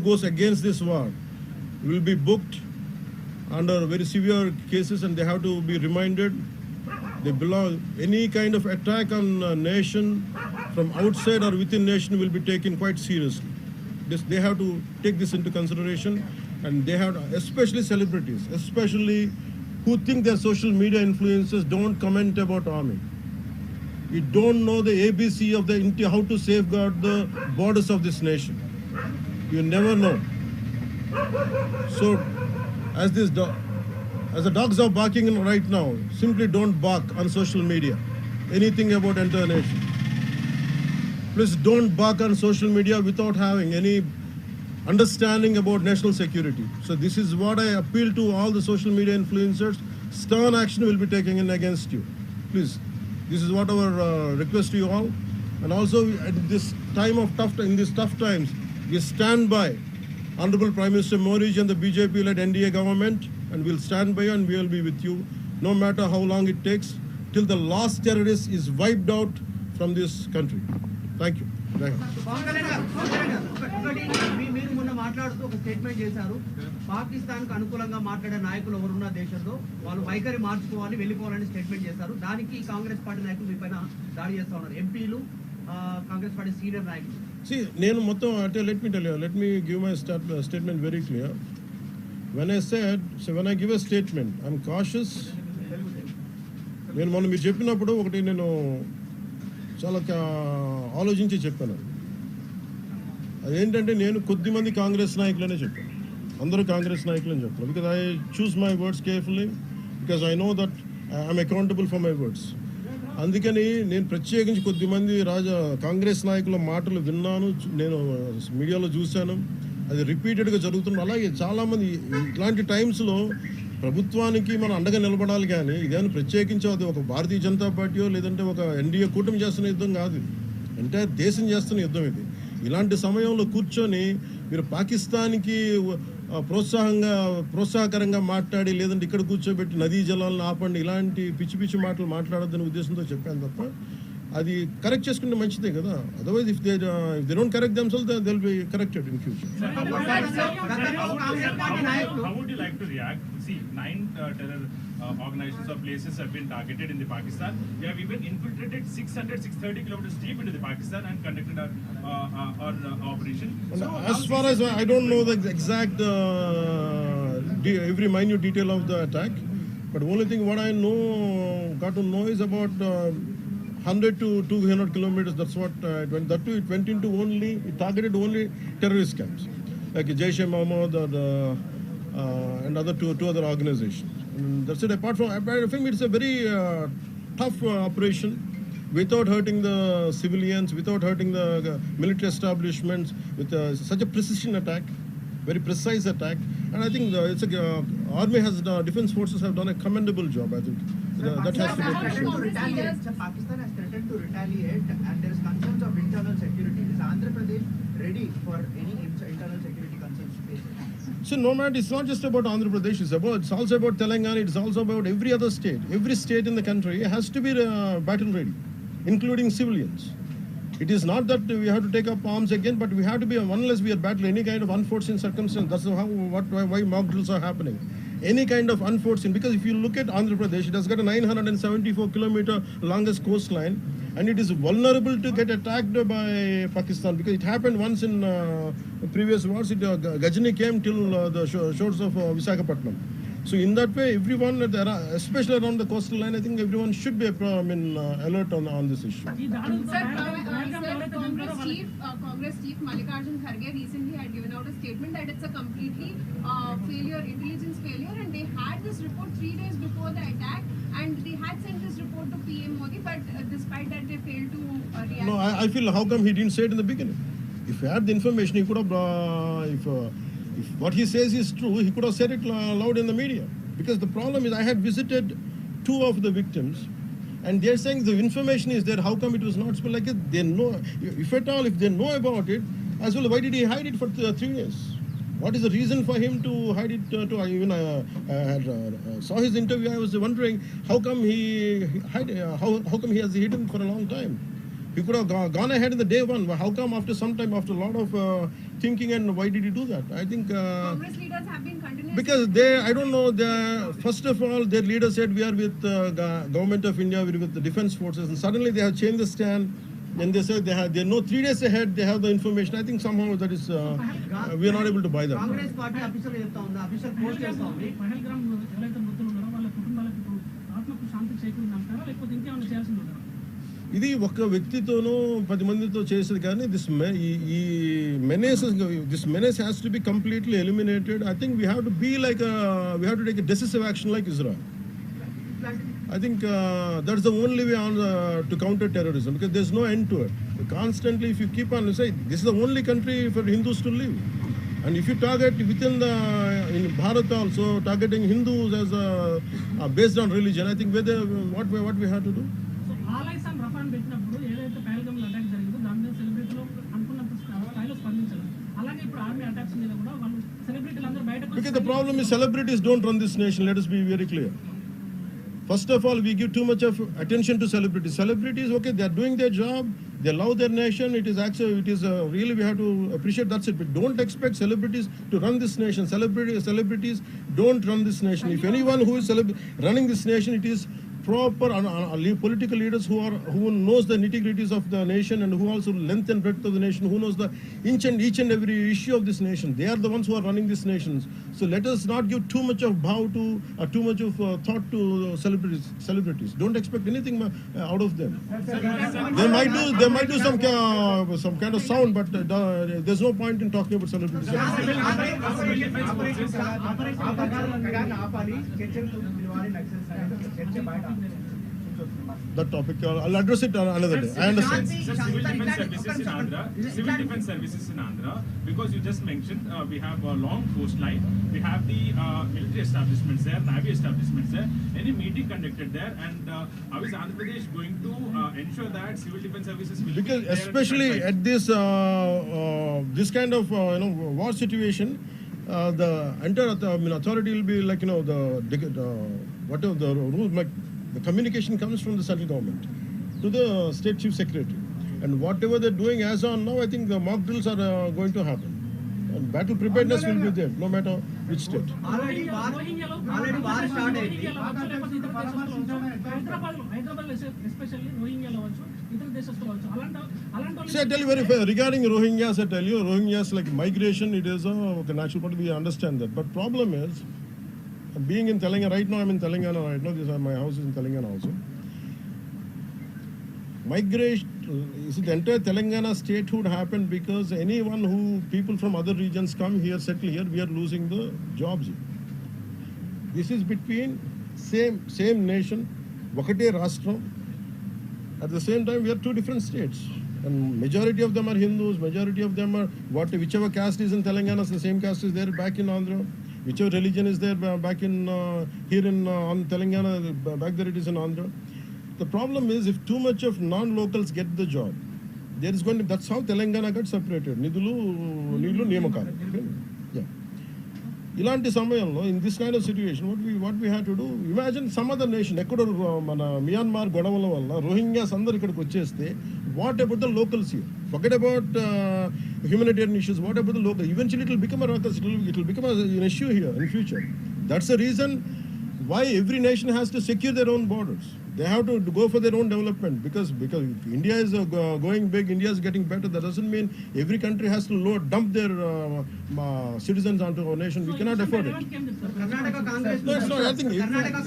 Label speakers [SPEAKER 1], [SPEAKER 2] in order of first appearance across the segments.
[SPEAKER 1] goes against this war will be booked under very severe cases, and they have to be reminded they belong. Any kind of attack on a nation from outside or within nation will be taken quite seriously. They have to take this into consideration, and they have to, especially celebrities, especially who think they're social media influencers, don't comment about army. You don't know the ABC of the how to safeguard the borders of this nation. You never know. So, as the dogs are barking right now, simply don't bark on social media anything about entire nation. Please don't bark on social media without having any understanding about national security. So this is what I appeal to all the social media influencers. Stern action will be taken in against you. Please, this is what our request to you all. And also at this time of in these tough times, we stand by Honorable Prime Minister Modi and the BJP-led NDA government, and we'll stand by you and we'll be with you no matter how long it takes, till the last terrorist is wiped out from this country. Thank you.
[SPEAKER 2] మీరు మొన్న మాట్లాడుతూ ఒక statement చేశారు, పాకిస్తాన్ కు అనుకూలంగా మాట్లాడే నాయకులు ఎవరున్న దేశంలో వాళ్ళు వైఖరి మార్చుకోవాలి, వెళ్ళిపోవాలని స్టేట్మెంట్ చేశారు. దానికి కాంగ్రెస్ పార్టీ నాయకులు మీ పైన దాడి చేస్తా ఉన్నారు, ఎంపీలు, కాంగ్రెస్ పార్టీ సీనియర్ నాయకులు.
[SPEAKER 1] See, నేను మొత్తం అంటే let me give my statement very clear. When I give a statement, I'm cautious. నేను మొన్న మీరు చెప్పినప్పుడు ఒకటి నేను చాలా ఆలోచించి చెప్పాను. అదేంటంటే నేను కొద్దిమంది కాంగ్రెస్ నాయకులనే చెప్పాను, అందరూ కాంగ్రెస్ నాయకులని చెప్పాను. Because I choose my words carefully, because I know that I'm accountable for my words. అందుకని నేను ప్రత్యేకించి కొద్దిమంది కాంగ్రెస్ నాయకుల మాటలు విన్నాను, నేను మీడియాలో చూశాను, అది రిపీటెడ్గా జరుగుతుంది. అలాగే చాలామంది ఇట్లాంటి టైమ్స్లో ప్రభుత్వానికి మనం అండగా నిలబడాలి, కానీ ఇదేమైనా ప్రత్యేకించి అది ఒక భారతీయ జనతా పార్టీయో లేదంటే ఒక ఎన్డీఏ కూటమి చేస్తున్న యుద్ధం కాదు, అంటే దేశం చేస్తున్న యుద్ధం ఇది. ఇలాంటి సమయంలో కూర్చొని మీరు పాకిస్తాన్కి ప్రోత్సాహకరంగా మాట్లాడి లేదంటే ఇక్కడ కూర్చోబెట్టి నదీ జలాలను ఆపండి, ఇలాంటి పిచ్చి పిచ్చి మాటలు మాట్లాడొద్దనే ఉద్దేశంతో చెప్పాను తప్ప, అది కరెక్ట్ చేసుకుంటే మంచిదే కదా. Otherwise if they don't correct themselves they will be corrected in future.
[SPEAKER 3] How would you like to react? See, 9 terror organizations or places have been targeted in the Pakistan. They have even infiltrated 630 kilometers deep into the Pakistan and conducted our operation.
[SPEAKER 1] So, as far as I don't know the exact every minute detail of the attack, but only thing what I got to know is about 100 to 200 kilometers. That's what it went. That too, it went into it targeted only terrorist camps like Jaish-e-Mohammed and other two other organizations. And that's it. Apart from it's a very tough operation, without hurting the civilians, without hurting the military establishments, with such a precision attack, very precise attack. And I think army defense forces have done a commendable job. I think that has to be appreciated.
[SPEAKER 2] Pakistan has threatened to retaliate, and there is concerns of internal security. Is Andhra Pradesh ready for any internal security concerns to face it?
[SPEAKER 1] So no matter, it's not just about Andhra Pradesh. It's also about Telangana. It's also about every other state. Every state in the country has to be battle ready, including civilians. It is not that we have to take up arms again, but we have to be, unless we are battling any kind of unforeseen circumstance. That's why mock drills are happening. Any kind of unforeseen, because if you look at Andhra Pradesh, it has got a 974-kilometer longest coastline, and it is vulnerable to get attacked by Pakistan, because it happened once in previous wars. Gajini came till the shores of Visakhapatnam. So in that way, everyone, especially around the coastal line, I think everyone should be alert on this issue.
[SPEAKER 4] Congress chief Mallikarjun Kharge recently had given out a statement that it's a completely intelligence failure, and they had this report 3 days before the attack, and they had sent this report to PM Modi, but despite that they failed to react.
[SPEAKER 1] No, I feel, how come he didn't say it in the beginning? If he had the information, he could have, if what he says is true, he could have said it loud in the media. Because the problem is, I had visited 2 of the victims, and they're saying the information is there. How come it was not spoken? Like they know, if at all, if they know about it, as well, why did he hide it for 3 years? What is the reason for him to hide it? Saw his interview. I was wondering how come he how come he has hidden for a long time. He could have gone ahead in the day one. How come after some time, after a lot of thinking and why did he do that? I think
[SPEAKER 4] Congress leaders have been continuously...
[SPEAKER 1] because I don't know, first of all, their leader said we are with government of India, we are with the defense forces, and suddenly they have changed the stand, and they said they know 3 days ahead, they have the information. I think somehow that is, we are not able to buy that.
[SPEAKER 2] Congress party official చెప్తా ఉందా, official post చేస్తా ఉంది.
[SPEAKER 5] పహల్గామ్ ఎవరైతే మృతులు ఉన్నారో వాళ్ళ కుటుంబాలకు ఇప్పుడు ఆత్మకు శాంతి చేకూరిందంటారా లేకపోతే ఇంకేమైనా చేయాల్సింది ఉందా?
[SPEAKER 1] ఇది ఒక వ్యక్తితోనూ 10 మందితో చేసేది కానీ ఈ menace has to be completely eliminated. I think we have to be like we have to take a decisive action like Israel. I think that's the only way on to counter terrorism, because there's no end to it. Constantly, if you keep on saying this is the only country for Hindus to live, and if you target within in Bharat also targeting Hindus as based on religion, I think what we have to do.
[SPEAKER 5] So ఆలైస్ and రఫాన్ పెట్టినప్పుడు ఏదైతే Pahalgam attack జరిగిందో దాని మీద సెలబ్రిటీలు అనుకున్నంత స్థాయిలో స్పందించారు. అలాగే ఇప్పుడు ఆర్మీ అటాక్స్ మీద కూడా వాళ్ళు సెలబ్రిటీలు అందరూ బయటకు
[SPEAKER 1] Because the problem is celebrities don't run this nation. Let us be very clear. First of all, we give too much of attention to celebrities. Celebrities, okay, they are doing their job. They love their nation. It is actually, really we have to appreciate. That's it. But don't expect celebrities to run this nation. Celebrities don't run this nation. If anyone who is running this nation, it is proper political leaders who knows the nitty-gritties of the nation and who also length and breadth of the nation, who knows the each and every issue of this nation. They are the ones who are running this nation. So let us not give too much of too much of thought to celebrities. Don't expect anything out of them. They might do some kind of sound, but there's no point in talking about celebrities. That topic, I'll address it another day. I understand.
[SPEAKER 3] Civil defense services in Andhra, because you just mentioned we have a long coastline, we have the military establishments there, navy establishments there. Any meeting conducted there, and how is Andhra Pradesh going to ensure that civil defense services will
[SPEAKER 1] Because
[SPEAKER 3] be there
[SPEAKER 1] especially at this kind of war situation, the entire authority will be like whatever the rules, like the communication comes from the central government to the state chief secretary, and whatever they're doing as on now, I think the mock drills are going to happen, and battle preparedness will be there no matter which state.
[SPEAKER 2] Already war start అయింది.
[SPEAKER 5] Hyderabad especially రోహింగ్యాలో వచ్చు, ఇతర దేశస్తులు వచ్చు, అలాంటి
[SPEAKER 1] See, I tell you very fair, regarding Rohingyas, I tell you, Rohingyas like migration, it is a natural part, we understand that. But problem is, being in Telangana, right now I'm in Telangana right now, my house is in Telangana also. Migration, the entire Telangana statehood happened because people from other regions come here, settle here, we are losing the jobs here. This is between same nation, Vakate Rashtra. At the same time, we are two different states. And majority of them are Hindus, majority of them are whichever caste is in Telangana, the same caste is there back in Andhra. Whichever religion is there back in here in on Telangana, back there it is in Andhra. The problem is if too much of non-locals get the job, there is going to, that's how Telangana got separated. Nidulu Niyamakalu. Yeah. ఇలాంటి సమయంలో in this kind of situation, what we had to do, imagine some other nation, ఎక్కడో మన Myanmar గొడవల వల్ల Rohingyas అందరు ఇక్కడికి వచ్చేస్తే, what about the locals here? Forget about humanitarian issues. What about the local? Eventually it will become a ruckus. It will become an issue here in future. That's the reason why every nation has to secure their own borders. They have to go for their own development, because India is going big, India is getting better. That doesn't mean every country has to dump their citizens onto our nation. We cannot afford it.
[SPEAKER 2] Karnataka Congress
[SPEAKER 1] No, it's not. I think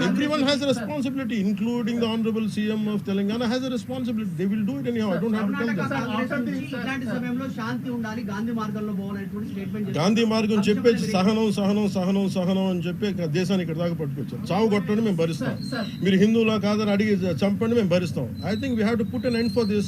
[SPEAKER 1] everyone has a responsibility, including the Honorable CM of Telangana has a responsibility. They will do it anyhow. I don't have to tell
[SPEAKER 2] Karnataka
[SPEAKER 1] them.
[SPEAKER 2] Congress నుంచి ఇలాంటి సమయంలో శాంతి ఉండాలి, గాంధీ మార్గంలో పోవాలనేటువంటి statement చేశారు.
[SPEAKER 1] గాంధీ మార్గం చెప్పేసి సహనం అని చెప్పి దేశాన్ని ఇక్కడ దాకా పట్టుకొచ్చారు. చావు కొట్టండి మేము భరిస్తాం, మీరు హిందువులా కాదని అడిగి చంపండి మేము భరిస్తాం. I think we have to put an end for this.